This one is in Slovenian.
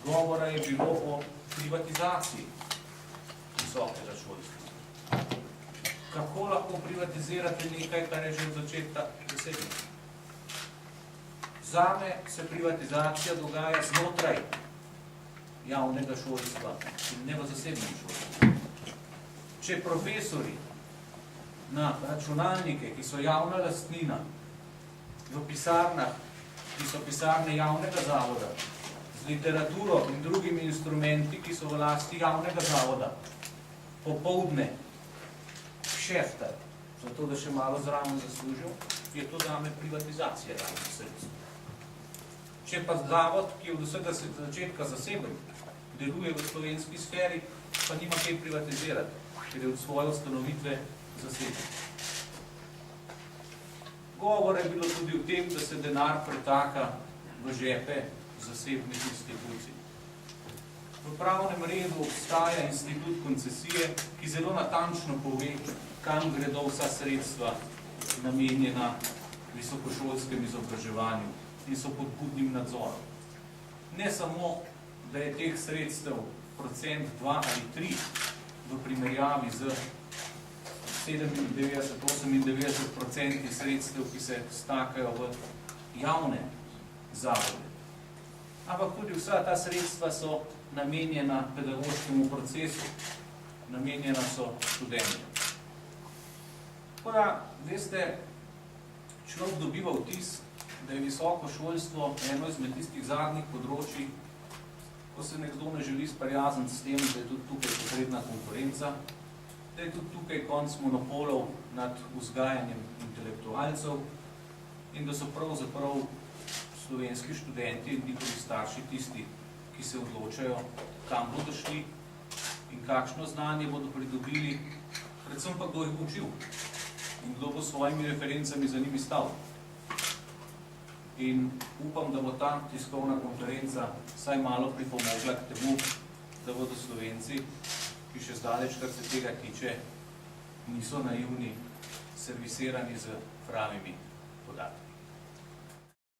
Govora je bilo o privatizaciji visokega šolstva. Kako lahko privatizirate nekaj, kar je že od začetka zasebno? Zame se privatizacija dogaja znotraj javnega šolstva in ne v zasebnem šolstvu. Če profesori na računalnike, ki so javna lastnina, v pisarnah, ki so pisarne javnega zavoda, z literaturo in drugimi instrumenti, ki so v lasti javnega zavoda, popoldne šeftar, zato da še malo zraven zaslužil, je to zame privatizacija javnih sredstev. Če pa zavod, ki je od vsega začetka zaseben, deluje v slovenski sferi, pa nima kaj privatizirati, ker je od svoje ustanovitve zaseben. Govor je bilo tudi o tem, da se denar pretaka v žepe zasebnih institucij. V pravnem redu obstaja institut koncesije, ki zelo natančno pove, kam gredo vsa sredstva namenjena visokošolskem izobraževanju in so pod budnim nadzorom. Ne samo, da je teh sredstev procent 2 ali 3 v primerjavi z 97–98% sredstev, ki se stakajo v javne zavode. Ampak tudi vsa ta sredstva so namenjena pedagoškemu procesu, namenjena so študentom. Tako da, veste, človek dobiva vtis, da je visoko šolstvo eno izmed tistih zadnjih področij, ko se nekdo ne želi sprijazniti s tem, da je tudi tukaj potrebna konkurenca, da je tudi tukaj konc monopolov nad vzgajanjem intelektualcev in da so pravzaprav slovenski študenti in njihovi starši tisti, ki se odločajo, kam bodo šli in kakšno znanje bodo pridobili, predvsem pa kdo jih bo učil in kdo bo s svojimi referencami za njimi stal. In upam, da bo ta tiskovna konferenca vsaj malo pripomogla k temu, da bodo Slovenci, ki še zdaleč, kar se tega tiče, niso naivni, servisirani z pravimi podatki.